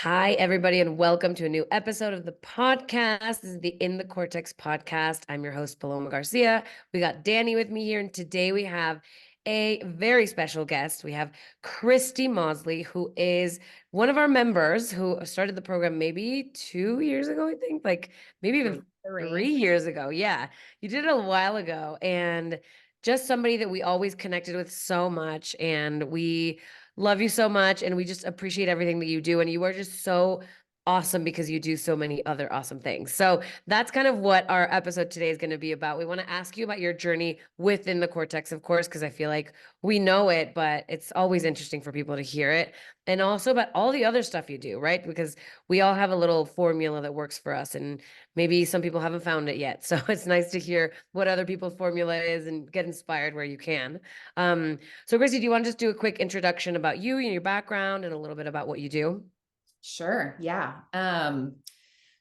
Hi, everybody, and welcome to a new episode of the podcast. This is the In the Cortex podcast. I'm your host, Paloma Garcia. We got Danny with me here, and today we have a very special guest. We have Christy Mawdsley, who is one of our members who started the program maybe 2 years ago, I think, like maybe even 3 years ago. Yeah, you did it a while ago, and just somebody that we always connected with so much, and we love you so much, and we just appreciate everything that you do. And you are just so awesome because you do so many other awesome things. So that's kind of what our episode today is going to be about. We want to ask you about your journey within the cortex, of course, because I feel like we know it, but it's always interesting for people to hear it. And also about all the other stuff you do, right? Because we all have a little formula that works for us, and maybe some people haven't found it yet. So it's nice to hear what other people's formula is and get inspired where you can. So, Chrissy, do you want to just do a quick introduction about you and your background and a little bit about what you do? Sure. Yeah.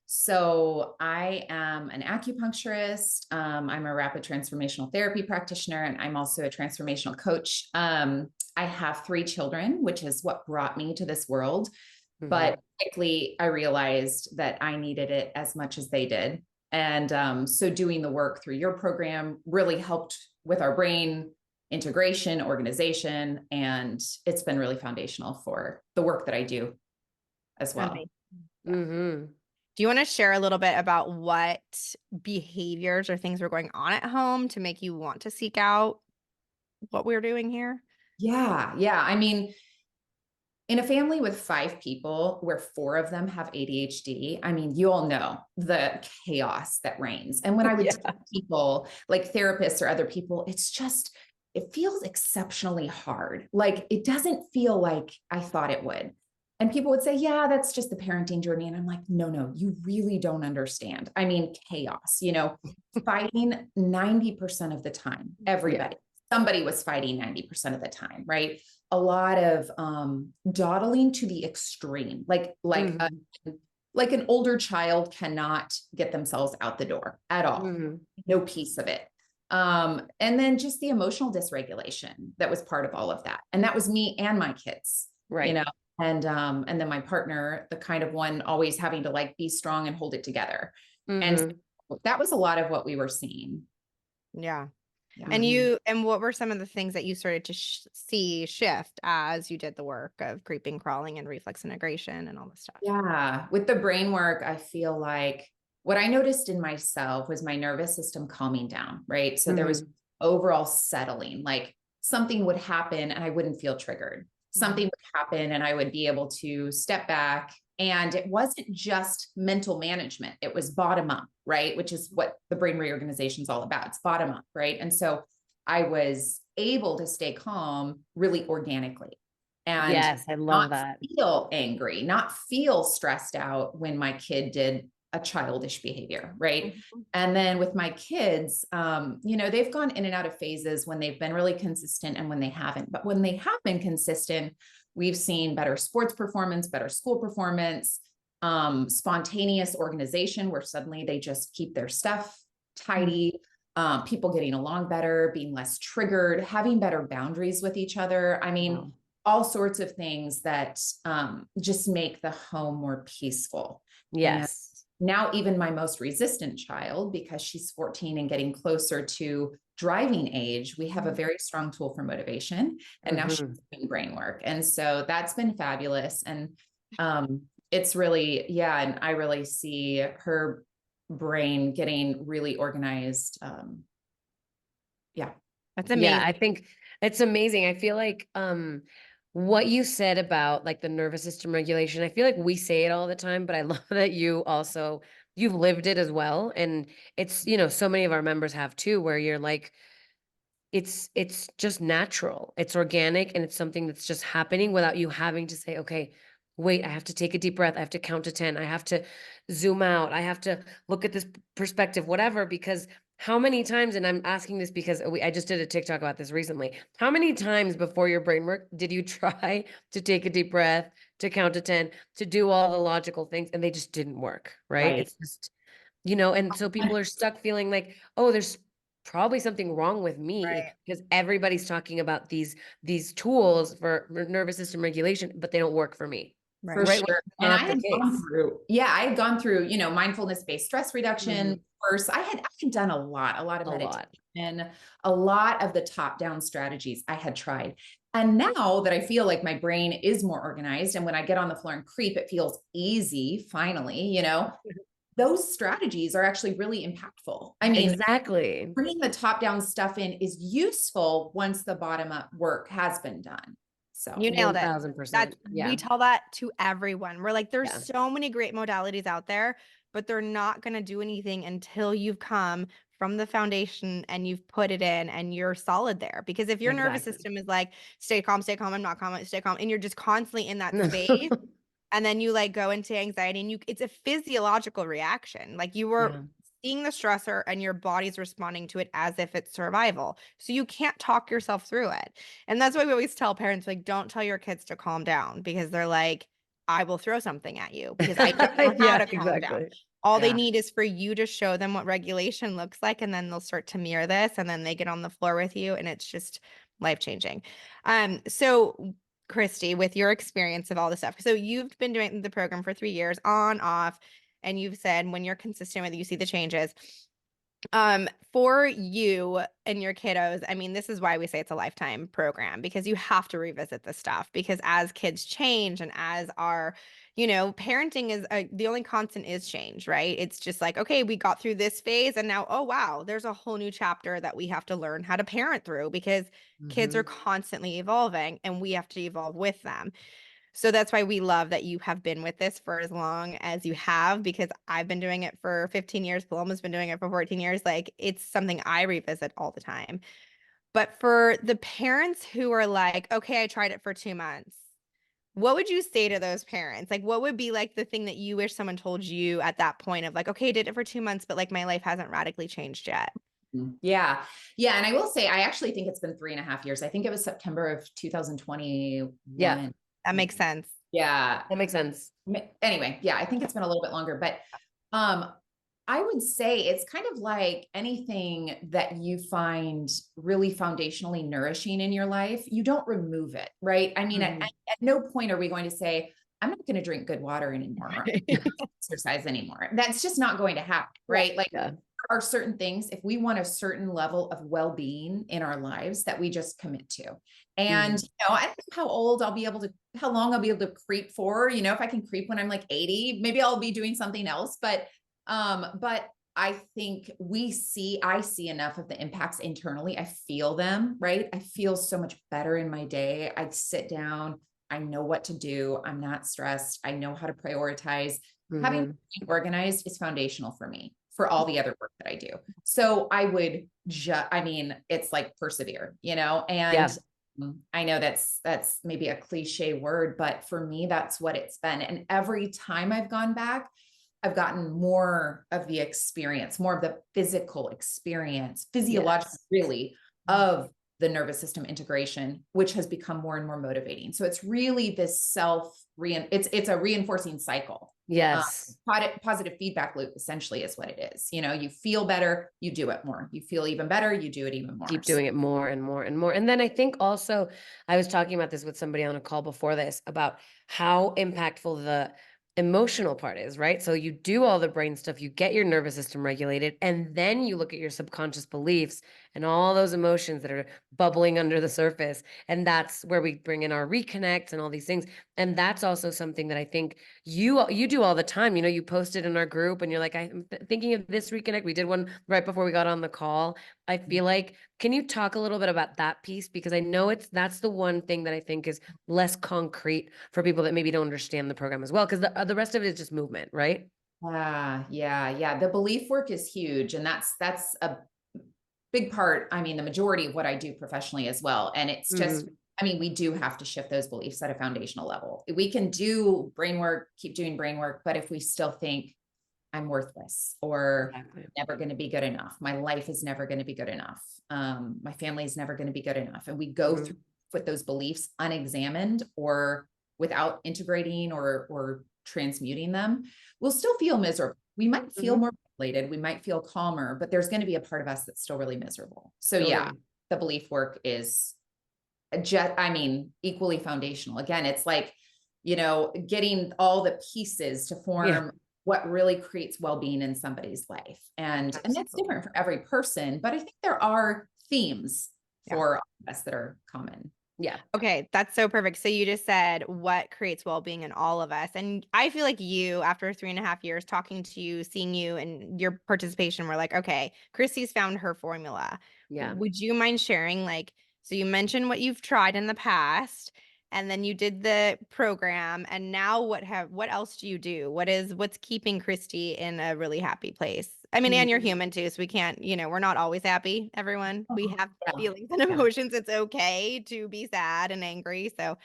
So I am an acupuncturist. I'm a rapid transformational therapy practitioner, and I'm also a transformational coach. I have 3 children, which is what brought me to this world. But quickly, I realized that I needed it as much as they did. And so doing the work through your program really helped with our brain integration, organization, and it's been really foundational for the work that I do as well. Mm-hmm. Do you want to share a little bit about what behaviors or things were going on at home to make you want to seek out what we're doing here? Yeah. Yeah. I mean, in a family with 5 people where 4 of them have ADHD, I mean, you all know the chaos that reigns. And when I would tell people, like therapists or other people, it feels exceptionally hard. Like it doesn't feel like I thought it would. And people would say, yeah, that's just the parenting journey. And I'm like, no, you really don't understand. I mean, chaos, fighting 90% of the time, everybody. Somebody was fighting 90% of the time, right? A lot of dawdling to the extreme, like an older child cannot get themselves out the door at all. No piece of it. And then just the emotional dysregulation that was part of all of that. And that was me and my kids, Right. And then my partner, the kind of one always having to like be strong and hold it together. And so that was a lot of what we were seeing. Yeah. Yeah. And what were some of the things that you started to see shift as you did the work of creeping, crawling, and reflex integration and all this stuff? Yeah. With the brain work, I feel like what I noticed in myself was my nervous system calming down, right? So there was overall settling, like something would happen and I wouldn't feel triggered. Something would happen and I would be able to step back. And it wasn't just mental management. It was bottom up, right? Which is what the brain reorganization is all about. It's bottom up, right? And so I was able to stay calm really organically. And yes, I love that. Feel angry, not feel stressed out when my kid did a childish behavior, right? And then with my kids, they've gone in and out of phases when they've been really consistent and when they haven't. But when they have been consistent, we've seen better sports performance, better school performance, spontaneous organization where suddenly they just keep their stuff tidy, people getting along better, being less triggered, having better boundaries with each other. I mean, all sorts of things that just make the home more peaceful. Yes. And now even my most resistant child, because she's 14 and getting closer to driving age, we have a very strong tool for motivation. And now she's doing brain work. And so that's been fabulous. And it's really, and I really see her brain getting really organized. That's amazing. Yeah, I think it's amazing. I feel like what you said about like the nervous system regulation, I feel like we say it all the time, but I love that you've lived it as well. And it's, so many of our members have too, where you're like, it's just natural, it's organic, and it's something that's just happening without you having to say, okay, wait, I have to take a deep breath, I have to count to 10, I have to zoom out, I have to look at this perspective, whatever. Because how many times, and I'm asking this because I just did a TikTok about this recently, how many times before your brain work did you try to take a deep breath, to count to 10, to do all the logical things, and they just didn't work, right? It's just, and so people are stuck feeling like, oh, there's probably something wrong with me, because everybody's talking about these tools for nervous system regulation, but they don't work for me. For Right. sure. When And it's I not had the case. gone through, I had gone through, mindfulness-based stress reduction course. I had done a lot of meditation, a lot of the top-down strategies I had tried. And now that I feel like my brain is more organized, and when I get on the floor and creep, it feels easy, finally, those strategies are actually really impactful. I mean, exactly. bringing the top-down stuff in is useful once the bottom-up work has been done. So You nailed it. 1000%. We tell that to everyone. We're like, there's so many great modalities out there, but they're not going to do anything until you've come from the foundation and you've put it in and you're solid there. Because if your nervous system is like, stay calm, I'm not calm, stay calm, and you're just constantly in that space, and then you like go into anxiety, and it's a physiological reaction. Like you were seeing the stressor and your body's responding to it as if it's survival. So you can't talk yourself through it. And that's why we always tell parents, like, don't tell your kids to calm down, because they're like, I will throw something at you because I don't know how to calm down. All they need is for you to show them what regulation looks like, and then they'll start to mirror this, and then they get on the floor with you, and it's just life-changing. So Christy, with your experience of all this stuff, so you've been doing the program for 3 years on, off, and you've said when you're consistent with it, you see the changes. For you and your kiddos, I mean, this is why we say it's a lifetime program, because you have to revisit this stuff, because as kids change and as our, parenting is the only constant is change, right? It's just like, okay, we got through this phase and now, oh, wow, there's a whole new chapter that we have to learn how to parent through, because kids are constantly evolving and we have to evolve with them. So that's why we love that you have been with this for as long as you have, because I've been doing it for 15 years. Paloma's been doing it for 14 years. Like, it's something I revisit all the time. But for the parents who are like, okay, I tried it for 2 months, what would you say to those parents? Like, what would be like the thing that you wish someone told you at that point of like, okay, I did it for 2 months, but like my life hasn't radically changed yet? Yeah. Yeah. And I will say, I actually think it's been 3.5 years. I think it was September of 2021. Yeah. That makes sense. Yeah. That makes sense. Anyway, I think it's been a little bit longer, but I would say it's kind of like anything that you find really foundationally nourishing in your life, you don't remove it, right? I mean, at no point are we going to say, I'm not going to drink good water anymore, exercise anymore. That's just not going to happen, right? Like there are certain things, if we want a certain level of well-being in our lives, that we just commit to. And, I don't know how long I'll be able to creep for, if I can creep when I'm like 80, maybe I'll be doing something else. But I think I see enough of the impacts internally. I feel them, right? I feel so much better in my day. I sit down, I know what to do. I'm not stressed. I know how to prioritize. Having organized is foundational for me, for all the other work that I do. So I would it's like persevere, and I know that's maybe a cliche word, but for me, that's what it's been. And every time I've gone back, I've gotten more of the experience, more of the physical experience, physiological, really, of the nervous system integration, which has become more and more motivating. So it's really this it's a reinforcing cycle. Yes. Positive feedback loop essentially is what it is. You feel better, you do it more. You feel even better, you do it even more. Keep doing it more and more and more. And then I think also, I was talking about this with somebody on a call before this about how impactful the emotional part is, right? So you do all the brain stuff, you get your nervous system regulated, and then you look at your subconscious beliefs and all those emotions that are bubbling under the surface. And that's where we bring in our reconnects and all these things. And that's also something that I think you do all the time. You posted in our group and you're like, I'm thinking of this reconnect. We did one right before we got on the call. I feel like, can you talk a little bit about that piece? Because I know that's the one thing that I think is less concrete for people that maybe don't understand the program as well. Because the rest of it is just movement, right? Yeah. The belief work is huge. And that's a big part. I mean, the majority of what I do professionally as well. And it's just, we do have to shift those beliefs at a foundational level. We can do brain work, keep doing brain work, but if we still think I'm worthless or never going to be good enough, my life is never going to be good enough, my family is never going to be good enough, and we go through with those beliefs unexamined or without integrating or transmuting them, we'll still feel miserable. We might feel more regulated, we might feel calmer, but there's going to be a part of us that's still really miserable. So the belief work is equally foundational. Again, it's like getting all the pieces to form what really creates well-being in somebody's life. And that's different for every person, but I think there are themes for all of us that are common. Yeah. Okay. That's so perfect. So you just said what creates well-being in all of us. And I feel like you, after 3.5 years talking to you, seeing you and your participation, we're like, okay, Christy's found her formula. Yeah. Would you mind sharing, like, so you mentioned what you've tried in the past, and then you did the program, and now what else do you do? What's keeping Christy in a really happy place? I mean, and you're human too, so we can't, we're not always happy, everyone. We have feelings and emotions. It's okay to be sad and angry. So,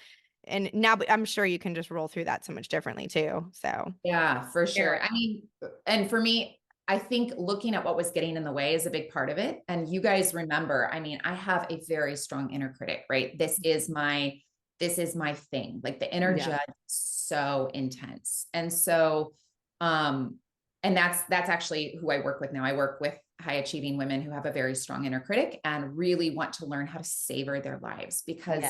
and now I'm sure you can just roll through that so much differently too. So yeah, for sure. I mean, and for me, I think looking at what was getting in the way is a big part of it. And you guys remember, I mean, I have a very strong inner critic, right? This is my thing. Like the inner judge is so intense. And so, and that's actually who I work with now. I work with high achieving women who have a very strong inner critic and really want to learn how to savor their lives, because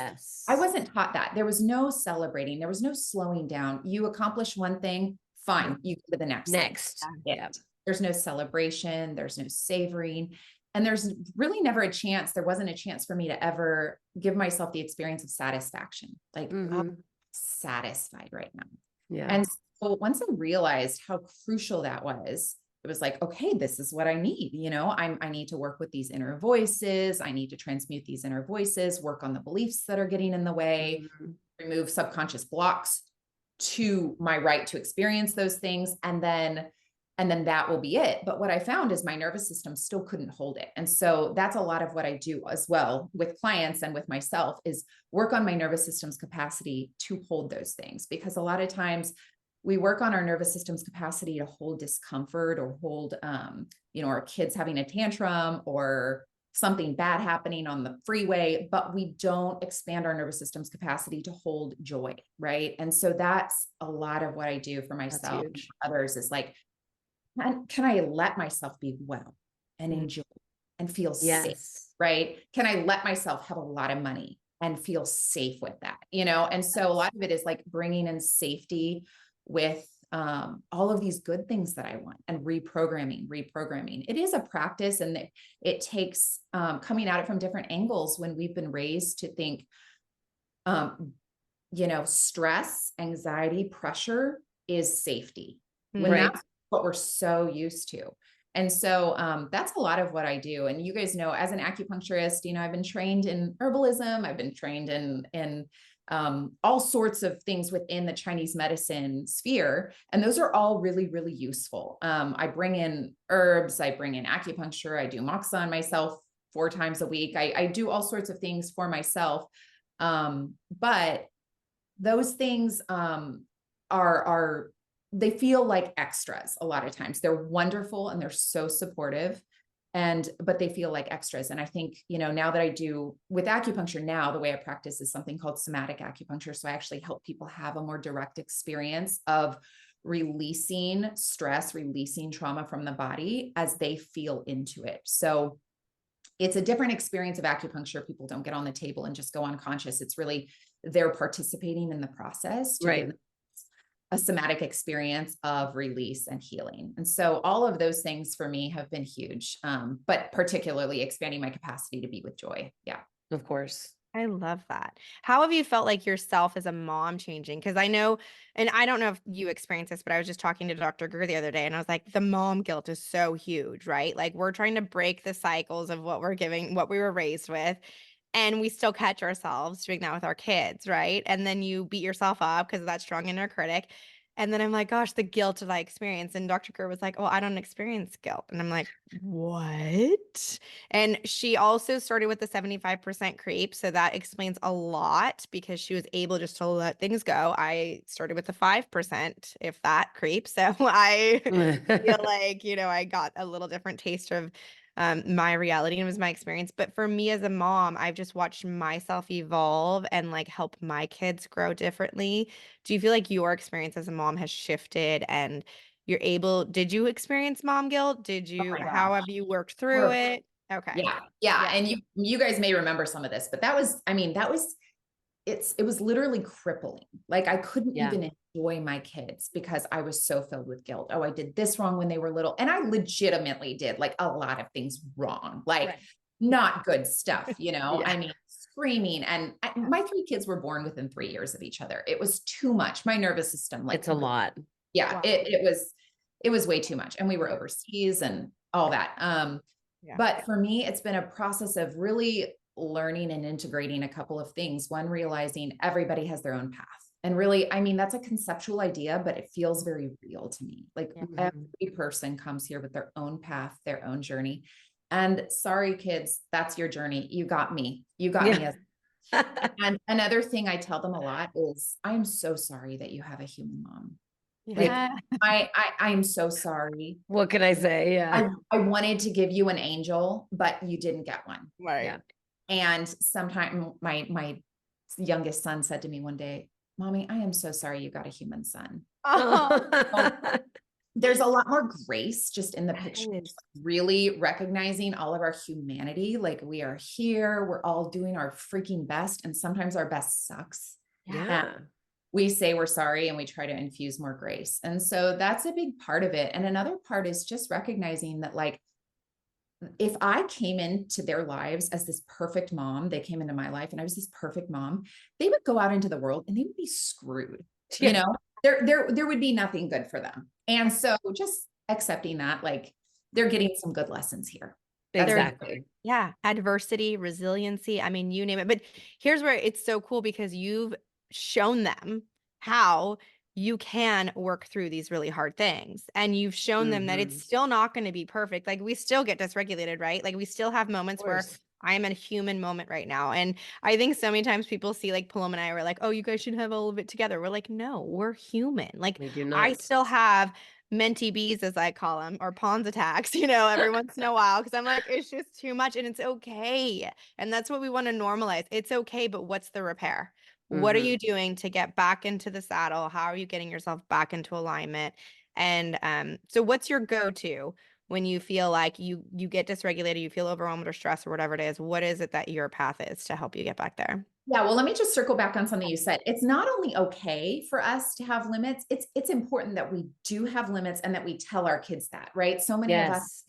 I wasn't taught that. There was no celebrating. There was no slowing down. You accomplish one thing, fine. You go to the next. Yeah. There's no celebration. There's no savoring. And there's really never a chance. There wasn't a chance for me to ever give myself the experience of satisfaction. Like I'm satisfied right now. Yeah. And so once I realized how crucial that was, it was like, okay, this is what I need. I need to work with these inner voices. I need to transmute these inner voices, work on the beliefs that are getting in the way, remove subconscious blocks to my right to experience those things. And then that will be it. But what I found is my nervous system still couldn't hold it. And so that's a lot of what I do as well with clients and with myself, is work on my nervous system's capacity to hold those things. Because a lot of times we work on our nervous system's capacity to hold discomfort or hold, our kids having a tantrum or something bad happening on the freeway, but we don't expand our nervous system's capacity to hold joy. Right. And so that's a lot of what I do for myself and others, is like, can I let myself be well and enjoy and feel safe? Right. Can I let myself have a lot of money and feel safe with that? And so a lot of it is like bringing in safety with all of these good things that I want, and reprogramming. It is a practice, and it takes coming at it from different angles. When we've been raised to think, stress, anxiety, pressure is safety, when that's what we're so used to. And so that's a lot of what I do. And you guys know, as an acupuncturist, I've been trained in herbalism. I've been trained in all sorts of things within the Chinese medicine sphere. And those are all really, really useful. I bring in herbs, I bring in acupuncture, I do moxa on myself 4 times a week. I do all sorts of things for myself. But those things they feel like extras a lot of times. They're wonderful and they're so supportive, but they feel like extras. And I think, now that I do with acupuncture now, the way I practice is something called somatic acupuncture. So I actually help people have a more direct experience of releasing stress, releasing trauma from the body as they feel into it. So it's a different experience of acupuncture. People don't get on the table and just go unconscious. It's really, they're participating in the process to give a somatic experience of release and healing. And so all of those things for me have been huge, but particularly expanding my capacity to be with joy. Yeah. Of course. I love that. How have you felt like yourself as a mom changing? Because I know, and I don't know if you experienced this, but I was just talking to Dr. Greer the other day, and I was like, the mom guilt is so huge, right? Like, we're trying to break the cycles of what we were raised with. And we still catch ourselves doing that with our kids, right? And then you beat yourself up because of that strong inner critic. And then I'm like, gosh, the guilt that I experience. And Dr. Kerr was like, oh, I don't experience guilt. And I'm like, what? And she also started with the 75% creep. So that explains a lot, because she was able just to let things go. I started with the 5%, if that creep. So I feel like, I got a little different taste of my reality, and it was my experience. But for me as a mom, I've just watched myself evolve and like help my kids grow differently. Do you feel like your experience as a mom has shifted, and did you experience mom guilt? How have you worked through it? Okay. Yeah. And you guys may remember some of this, but that was it was literally crippling. Like I couldn't Yeah. even enjoy my kids because I was so filled with guilt. Oh, I did this wrong when they were little. And I legitimately did like a lot of things wrong, like not good stuff, you know, Yeah. I mean, screaming. And my 3 kids were born within 3 years of each other. It was too much. My nervous system, like It's a lot. yeah, Wow. it was way too much. And we were overseas and all that. But for me, it's been a process of really learning and integrating a couple of things. One, realizing everybody has their own path. And really, I mean, that's a conceptual idea, but it feels very real to me. Like every person comes here with their own path, their own journey. And sorry, kids, that's your journey. You got me. You got me. And another thing I tell them a lot is, I'm so sorry that you have a human mom. Like I'm so sorry. What can I say? Yeah. I wanted to give you an angel, but you didn't get one. Right. Yeah. And sometime my youngest son said to me one day, Mommy, I am so sorry you got a human son. There's a lot more grace just in the picture, really recognizing all of our humanity. Like we are here, we're all doing our freaking best. And sometimes our best sucks. Yeah. And we say we're sorry and we try to infuse more grace. And so that's a big part of it. And another part is just recognizing that, like, if I came into their lives as this perfect mom, they came into my life and I was this perfect mom, they would go out into the world and they would be screwed. You know, there would be nothing good for them. And so just accepting that, like, they're getting some good lessons here. Exactly. Yeah. Adversity, resiliency. I mean, you name it. But here's where it's so cool, because you've shown them how you can work through these really hard things. And you've shown them that it's still not going to be perfect. Like we still get dysregulated, right? Like we still have moments where I am in a human moment right now. And I think so many times people see like Paloma and I were like, oh, you guys should have all of it together. We're like, no, we're human. Like I still have mentee bees, as I call them, or pawns attacks, you know, every once in a while, because I'm like, it's just too much and it's okay. And that's what we want to normalize. It's okay, but what's the repair? What are you doing to get back into the saddle? How are you getting yourself back into alignment? And so what's your go-to when you feel like you get dysregulated, you feel overwhelmed or stressed or whatever it is? What is it that your path is to help you get back there? Yeah, well, let me just circle back on something you said. It's not only okay for us to have limits, it's important that we do have limits and that we tell our kids that, right? So many of us,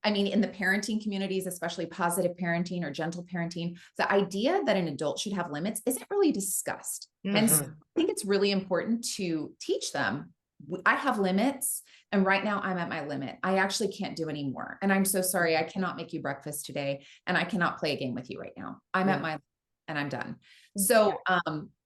I mean, in the parenting communities, especially positive parenting or gentle parenting, the idea that an adult should have limits isn't really discussed. And so I think it's really important to teach them, I have limits, and right now I'm at my limit. I actually can't do any more. And I'm so sorry, I cannot make you breakfast today, and I cannot play a game with you right now. I'm at my and I'm done. So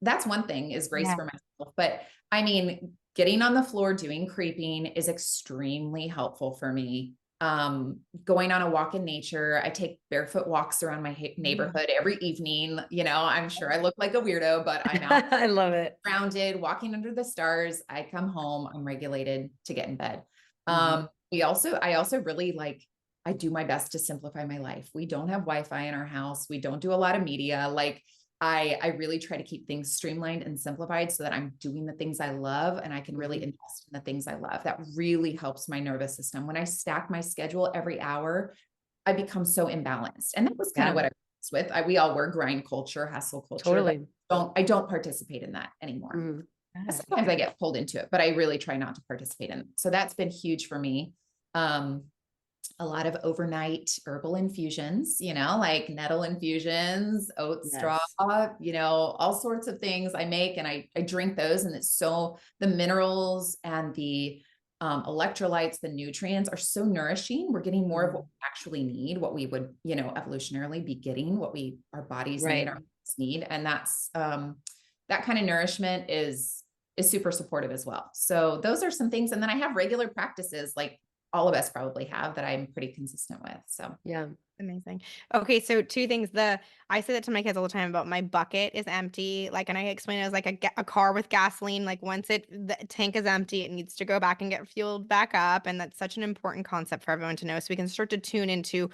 that's one thing, is grace for myself. But I mean, getting on the floor, doing creeping is extremely helpful for me. Going on a walk in nature. I take barefoot walks around my neighborhood every evening. You know, I'm sure I look like a weirdo, but I'm out. I love it. Grounded, walking under the stars. I come home, I'm regulated to get in bed. I also really like, I do my best to simplify my life. We don't have Wi-Fi in our house. We don't do a lot of media. Like I really try to keep things streamlined and simplified so that I'm doing the things I love and I can really invest in the things I love. That really helps my nervous system. When I stack my schedule every hour, I become so imbalanced. And that was kind of what I was with. We all were grind culture, hustle culture. Totally. I don't participate in that anymore. Sometimes I get pulled into it, but I really try not to participate in it. So that's been huge for me. A lot of overnight herbal infusions, you know, like nettle infusions, oat straw, you know, all sorts of things I make, and I drink those. And it's so, the minerals and the electrolytes, the nutrients are so nourishing. We're getting more of what we actually need, what we would, you know, evolutionarily be getting, what our bodies need, our bodies need. And that's that kind of nourishment is super supportive as well. So those are some things. And then I have regular practices, like all of us probably have, that I'm pretty consistent with. So amazing. Okay, so 2 things. I say that to my kids all the time about my bucket is empty. Like, and I explain it as like a car with gasoline. Like once the tank is empty, it needs to go back and get fueled back up. And that's such an important concept for everyone to know, so we can start to tune into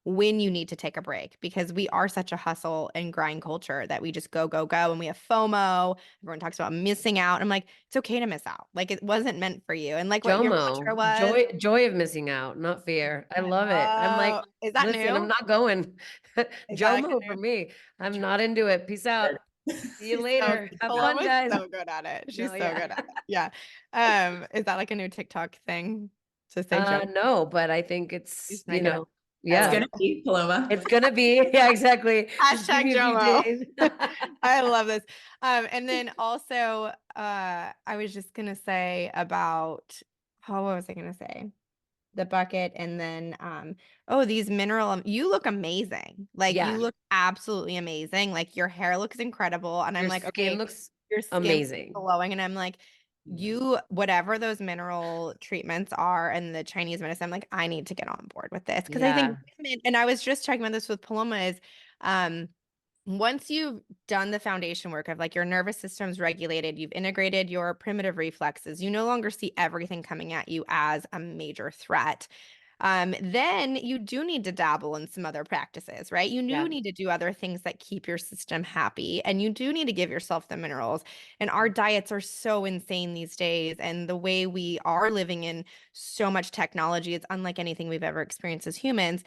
when you need to take a break, because we are such a hustle and grind culture that we just go, and we have FOMO. Everyone talks about missing out. I'm like, it's okay to miss out. Like it wasn't meant for you. And like what your mantra was, joy of missing out, not fear. I love it. I'm like, is that listen, new? I'm not going. JOMO for me. I'm not into it. Peace out. See you later. Have fun, Paloma guys. is so good at it. She's No, so yeah. good at it. Yeah. Is that like a new TikTok thing to say joke? No, but I think it's, Just you make it up. know, I It's love yeah, gonna be Paloma. it's gonna be, yeah, exactly. Just give Hashtag me a few JOMO. days. I love this. And then also, I was just gonna say about, what was I gonna say? The bucket, and then these mineral, you look amazing. Like Yeah. you look absolutely amazing. Like your hair looks incredible. And I'm Your like, skin okay, looks your skin amazing. glowing. And I'm like, you, whatever those mineral treatments are and the Chinese medicine, I'm like, I need to get on board with this. Because I think women, and I was just talking about this with Paloma, is once you've done the foundation work of like your nervous system's regulated, you've integrated your primitive reflexes, you no longer see everything coming at you as a major threat. Then you do need to dabble in some other practices, right? You do need to do other things that keep your system happy, and you do need to give yourself the minerals. And our diets are so insane these days, and the way we are living in so much technology, it's unlike anything we've ever experienced as humans.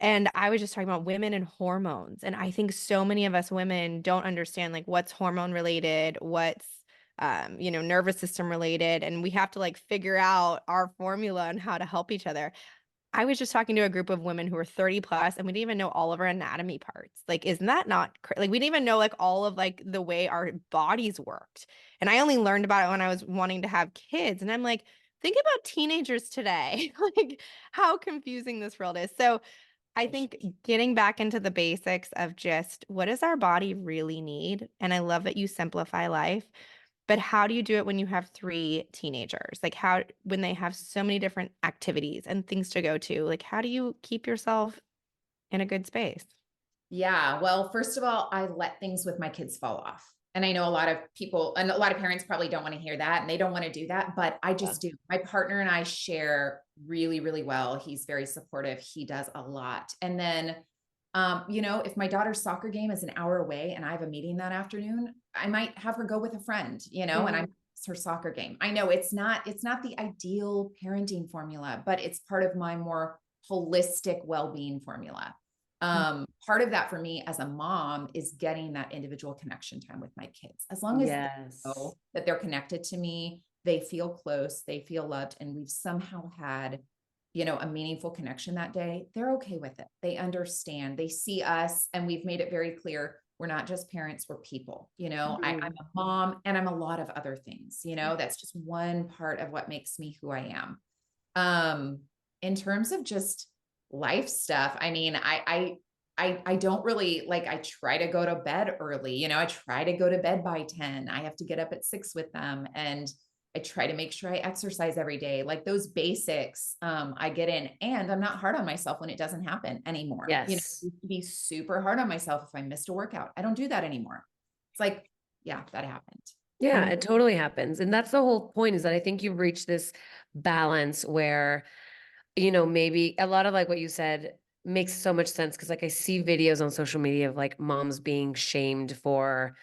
And I was just talking about women and hormones. And I think so many of us women don't understand like what's hormone related, what's nervous system related. And we have to like figure out our formula and how to help each other. I was just talking to a group of women who were 30 plus, and we didn't even know all of our anatomy parts. Like, isn't that not like we didn't even know like all of like the way our bodies worked. And I only learned about it when I was wanting to have kids. And I'm like, think about teenagers today, like how confusing this world is. So I think getting back into the basics of just what does our body really need? And I love that you simplify life, but how do you do it when you have 3 teenagers? Like when they have so many different activities and things to go to, like how do you keep yourself in a good space? Yeah. Well, first of all, I let things with my kids fall off. And I know a lot of people and a lot of parents probably don't want to hear that and they don't want to do that, but I just do. My partner and I share really, really well. He's very supportive. He does a lot. And then, if my daughter's soccer game is an hour away and I have a meeting that afternoon, I might have her go with a friend, and I miss her soccer game. I know it's not the ideal parenting formula, but it's part of my more holistic well-being formula. Part of that for me as a mom is getting that individual connection time with my kids. As long as they know that they're connected to me, they feel close, they feel loved, and we've somehow had, a meaningful connection that day, they're okay with it. They understand, they see us, and we've made it very clear we're not just parents, we're people. I'm a mom and I'm a lot of other things, that's just one part of what makes me who I am. In terms of just life stuff, I mean, I don't really like, I try to go to bed early, I try to go to bed by 10. I have to get up at 6 with them. And I try to make sure I exercise every day. Like those basics, I get in, and I'm not hard on myself when it doesn't happen anymore. I used to be super hard on myself if I missed a workout. I don't do that anymore. It's like, yeah, that happened. Yeah, it totally happens. And that's the whole point, is that I think you've reached this balance where, maybe a lot of like what you said makes so much sense. Cause like I see videos on social media of like moms being shamed for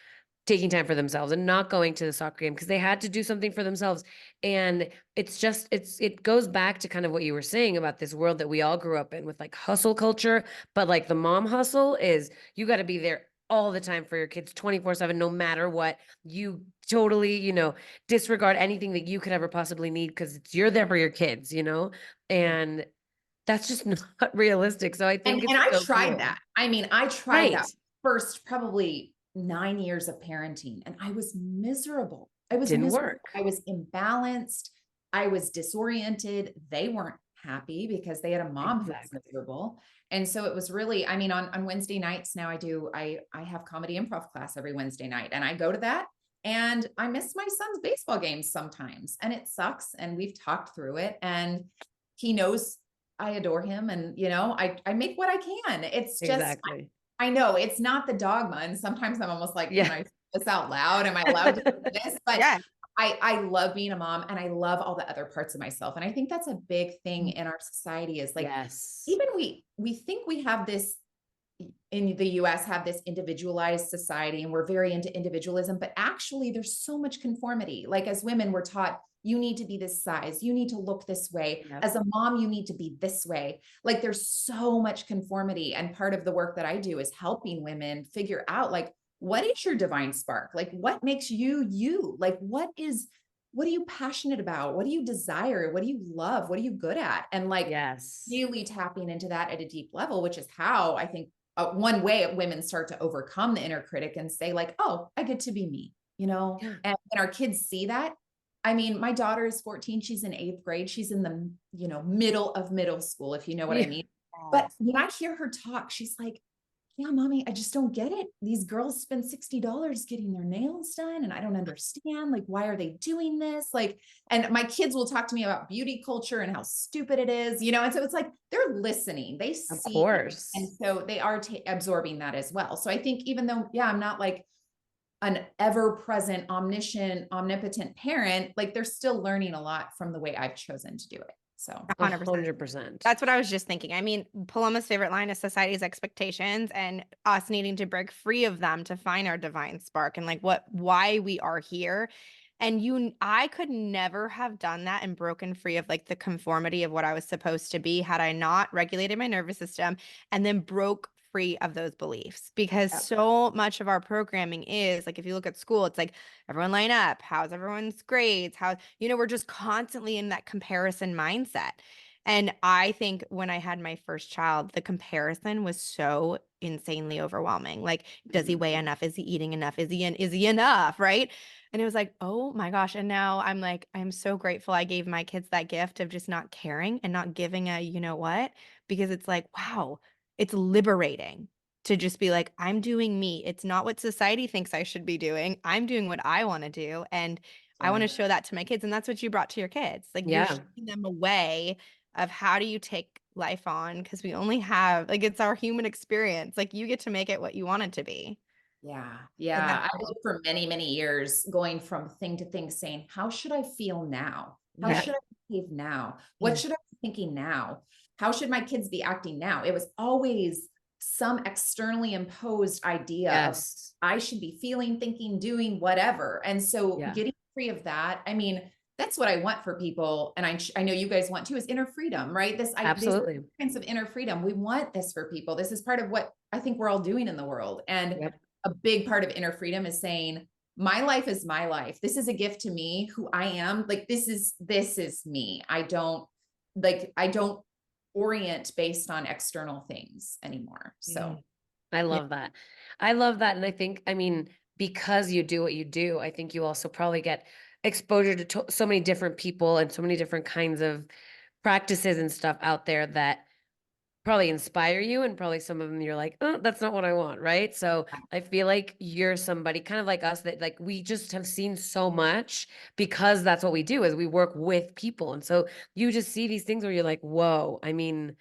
taking time for themselves and not going to the soccer game because they had to do something for themselves. And it goes back to kind of what you were saying about this world that we all grew up in with like hustle culture. But like the mom hustle is you got to be there all the time for your kids 24/7, no matter what. You totally, disregard anything that you could ever possibly need because you're there for your kids, and that's just not realistic. So I think And I it's so tried cool. that. I mean, I tried that first probably 9 years of parenting, and I was miserable. Didn't work. I was imbalanced. I was disoriented. They weren't happy because they had a mom who was miserable. And so it was really, I mean, on Wednesday nights now I have comedy improv class every Wednesday night, and I go to that, and I miss my son's baseball games sometimes, and it sucks. And we've talked through it, and he knows I adore him, and I make what I can. It's just, I know it's not the dogma. And sometimes I'm almost like, can I say this out loud? Am I allowed to do this? But I love being a mom, and I love all the other parts of myself. And I think that's a big thing in our society is like, even we think we have this in the US have this individualized society, and we're very into individualism, but actually there's so much conformity. Like as women, we're taught you need to be this size, you need to look this way. As a mom, you need to be this way. Like there's so much conformity. And part of the work that I do is helping women figure out like, what is your divine spark? Like, what makes you, you? Like, what are you passionate about? What do you desire? What do you love? What are you good at? And like, Yes. really tapping into that at a deep level, which is how I think one way women start to overcome the inner critic and say like, oh, I get to be me, you know? Yeah. And when our kids see that, I mean, my daughter is 14. She's in 8th grade. She's in the, middle of middle school, if you know what I mean. But when I hear her talk, she's like, yeah, mommy, I just don't get it. These girls spend $60 getting their nails done. And I don't understand, like, why are they doing this? Like, and my kids will talk to me about beauty culture and how stupid it is, And so it's like, they're listening, they Of see, course. and so they are absorbing that as well. So I think even though, I'm not like an ever-present, omniscient, omnipotent parent, like they're still learning a lot from the way I've chosen to do it. So 100%. 100%. That's what I was just thinking. I mean, Paloma's favorite line is society's expectations and us needing to break free of them to find our divine spark and like why we are here. And I could never have done that and broken free of like the conformity of what I was supposed to be had I not regulated my nervous system and then broke free of those beliefs, because so much of our programming is like, if you look at school, it's like everyone line up, how's everyone's grades, we're just constantly in that comparison mindset. And I think when I had my first child, the comparison was so insanely overwhelming. Like, does he weigh enough? Is he eating enough? Is he enough? Right. And it was like, oh my gosh. And now I'm like, I'm so grateful I gave my kids that gift of just not caring and not giving a, you know what, because it's like, wow, it's liberating to just be like, I'm doing me. It's not what society thinks I should be doing. I'm doing what I want to do. And I want to show that to my kids. And that's what you brought to your kids. Like, you're showing them a way of how do you take life on? Because we only have, like, it's our human experience. Like, you get to make it what you want it to be. Yeah. I lived for many, many years going from thing to thing saying, how should I feel now? How should I behave now? What should I be thinking now? How should my kids be acting now? It was always some externally imposed idea of I should be feeling, thinking, doing whatever. And so getting free of that, I mean, that's what I want for people. And I know you guys want too, is inner freedom, right? Absolutely. These kinds of inner freedom. We want this for people. This is part of what I think we're all doing in the world. And a big part of inner freedom is saying, my life is my life. This is a gift to me, who I am. Like, this is me. I don't orient based on external things anymore. So I love that. I love that. And I think, I mean, because you do what you do, I think you also probably get exposure to so many different people and so many different kinds of practices and stuff out there that probably inspire you, and probably some of them you're like, oh, that's not what I want, right? So I feel like you're somebody kind of like us that like we just have seen so much, because that's what we do, is we work with people. And so you just see these things where you're like, whoa, I mean,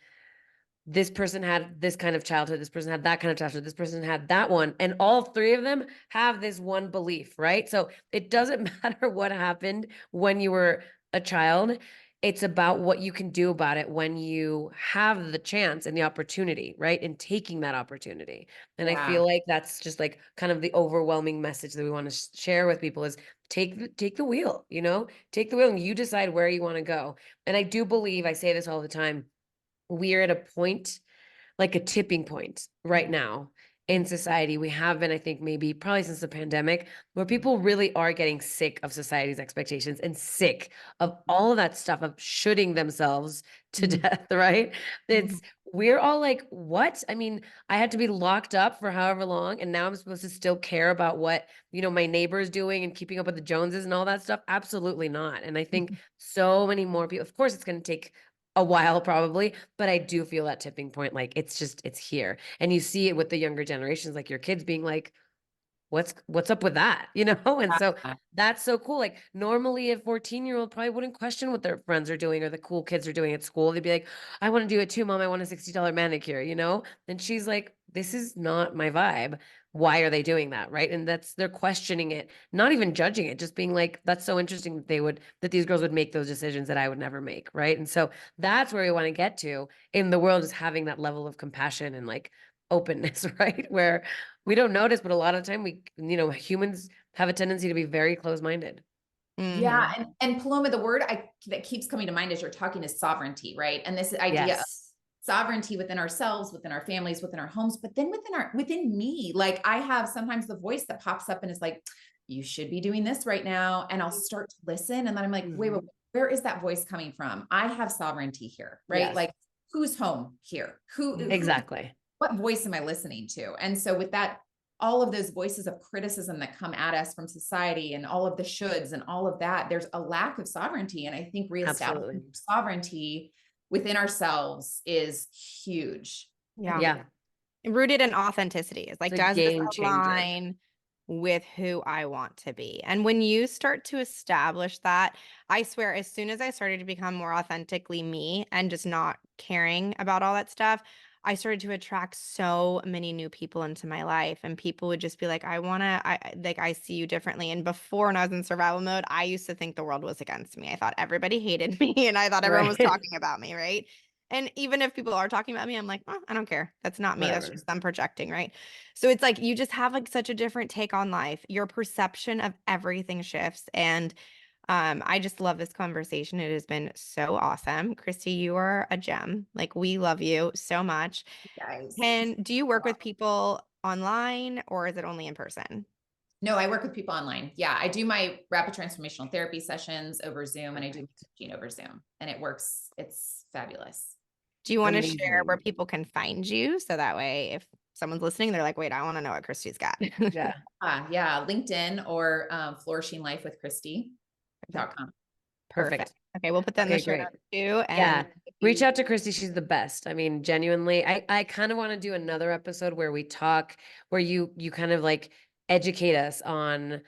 this person had this kind of childhood, this person had that kind of childhood, this person had that one, and all three of them have this one belief, right? So it doesn't matter what happened when you were a child. It's about what you can do about it when you have the chance and the opportunity, right? And taking that opportunity. And I feel like that's just like kind of the overwhelming message that we want to share with people is take the wheel, take the wheel and you decide where you want to go. And I do believe, I say this all the time, we're at a point, like a tipping point right now in society. We have been, I think, maybe probably since the pandemic, where people really are getting sick of society's expectations and sick of all of that stuff of shooting themselves to death, right? We're all like, what? I mean, I had to be locked up for however long, and now I'm supposed to still care about what, my neighbor's doing and keeping up with the Joneses and all that stuff? Absolutely not. And I think so many more people, of course, it's going to take a while probably, but I do feel that tipping point. Like, it's here. And you see it with the younger generations, like your kids being like, what's up with that? And so that's so cool. Like, normally a 14-year-old probably wouldn't question what their friends are doing or the cool kids are doing at school. They'd be like, I want to do it too, mom. I want a $60 manicure, And she's like, this is not my vibe. Why are they doing that? Right. And they're questioning it, not even judging it, just being like, that's so interesting that these girls would make those decisions that I would never make. Right. And so that's where we want to get to in the world, is having that level of compassion and like openness, right? Where we don't notice, but a lot of the time humans have a tendency to be very closed-minded. Yeah. And Paloma, the word that keeps coming to mind as you're talking is sovereignty, right? And this idea of sovereignty within ourselves, within our families, within our homes, but then within me. Like I have sometimes the voice that pops up and is like, you should be doing this right now. And I'll start to listen. And then I'm like, wait, where is that voice coming from? I have sovereignty here, right? Yes. Like who's home here? Exactly. What voice am I listening to? And so with that, all of those voices of criticism that come at us from society and all of the shoulds and all of that, there's a lack of sovereignty. And I think reestablishing sovereignty within ourselves is huge. Yeah. Rooted in authenticity. It's like, does this align with who I want to be? And when you start to establish that, I swear, as soon as I started to become more authentically me and just not caring about all that stuff, I started to attract so many new people into my life, and people would just be like, I see you differently. And before, when I was in survival mode, I used to think the world was against me. I thought everybody hated me and I thought everyone was talking about me. Right. And even if people are talking about me, I'm like, I don't care. That's not me. That's just them projecting. Right. So it's like, you just have like such a different take on life. Your perception of everything shifts. And I just love this conversation. It has been so awesome. Christy, you are a gem. Like, we love you so much. Guys. And do you work with people online, or is it only in person? No, I work with people online. Yeah. I do my rapid transformational therapy sessions over Zoom, and I do coaching over Zoom, and it works. It's fabulous. Do you want to share where people can find you? So that way, if someone's listening, they're like, wait, I want to know what Christy's got. Yeah. LinkedIn or Flourishing Life with Christy.com. Perfect. Okay, we'll put that in the show notes too. And reach out to Christy. She's the best. I mean, genuinely, I kind of want to do another episode where we talk, where you kind of like educate us on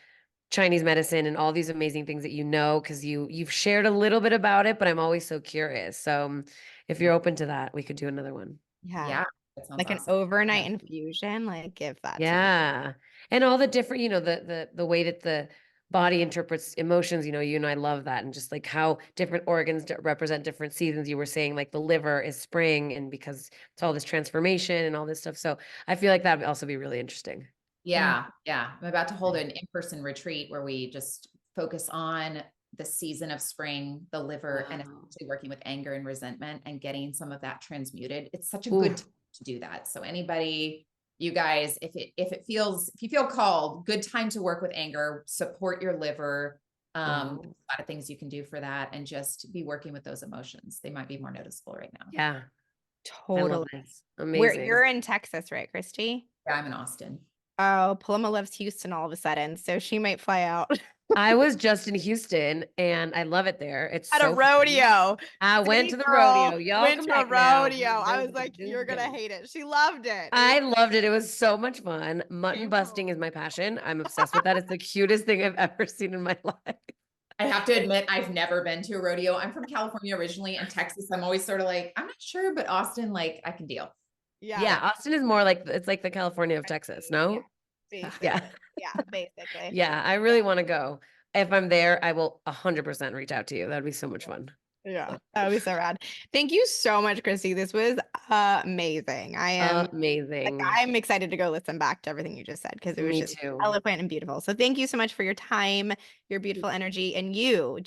Chinese medicine and all these amazing things that you know, because you've shared a little bit about it, but I'm always so curious. So if you're open to that, we could do another one. Yeah. Like an overnight infusion, like give that to me. And all the different, the way that the body interprets emotions, you and I love that. And just like how different organs represent different seasons. You were saying like the liver is spring, and because it's all this transformation and all this stuff. So I feel like that would also be really interesting. Yeah. I'm about to hold an in-person retreat where we just focus on the season of spring, the liver, and especially working with anger and resentment and getting some of that transmuted. It's such a good time to do that. So anybody, you guys, if you feel called, good time to work with anger, support your liver. A lot of things you can do for that, and just be working with those emotions. They might be more noticeable right now. Yeah, totally. Amazing. You're in Texas, right, Christy? Yeah, I'm in Austin. Oh, Paloma loves Houston all of a sudden, so she might fly out. I was just in Houston and I love it there. It's at a rodeo. I went to the rodeo. Y'all went come to a back rodeo. now. I was like, you're gonna hate it. She loved it. I loved it. It was so much fun. Mutton busting is my passion. I'm obsessed with that. It's the cutest thing I've ever seen in my life. I have to admit, I've never been to a rodeo. I'm from California originally, and Texas, I'm always sort of like, I'm not sure, but Austin, like, I can deal. Yeah. Austin is more like, it's like the California of Texas, no? Yeah, basically. Yeah, I really want to go. If I'm there, I will 100% reach out to you. That'd be so much fun. Yeah, that would be so rad. Thank you so much, Christy. This was amazing. I am amazing. Like, I'm excited to go listen back to everything you just said, because it was just eloquent and beautiful. So thank you so much for your time, your beautiful energy, and you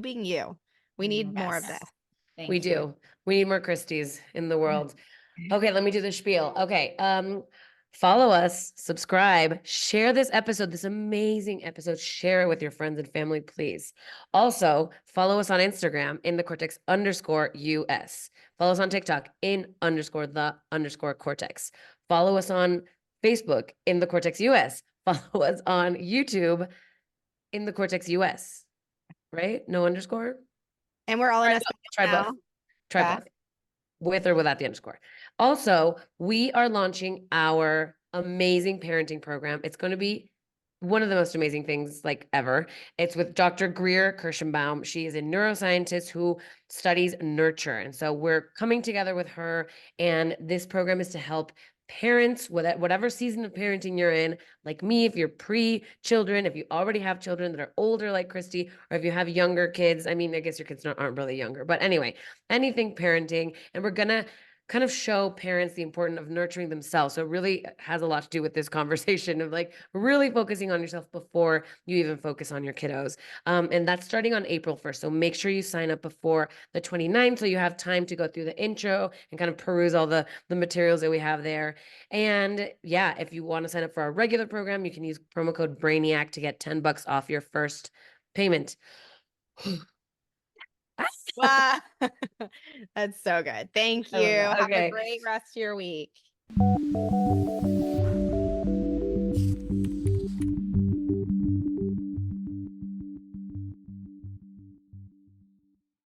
being you. We need more of this. We do. We need more Christys in the world. Okay, let me do the spiel. Okay. Follow us, subscribe, share this episode, this amazing episode. Share it with your friends and family, please. Also, follow us on Instagram, in the Cortex _US. Follow us on TikTok, _the Cortex. Follow us on Facebook, in the Cortex US. Follow us on YouTube, in the Cortex US. Right? No underscore? And we're all in Try both. Try both. With or without the underscore. Also, we are launching our amazing parenting program. It's going to be one of the most amazing things like ever. It's with Dr. Greer Kirschenbaum. She is a neuroscientist who studies nurture. And so we're coming together with her. And this program is to help parents, whatever season of parenting you're in, like me, if you're pre-children, if you already have children that are older like Christy, or if you have younger kids. I mean, I guess your kids aren't really younger, but anyway, anything parenting. And we're going to kind of show parents the importance of nurturing themselves. So it really has a lot to do with this conversation of like really focusing on yourself before you even focus on your kiddos. And that's starting on April 1st. So make sure you sign up before the 29th so you have time to go through the intro and kind of peruse all the materials that we have there. And yeah, if you want to sign up for our regular program, you can use promo code Brainiac to get $10 off your first payment. Wow. That's so good. Thank you. Have Okay. a great rest of your week.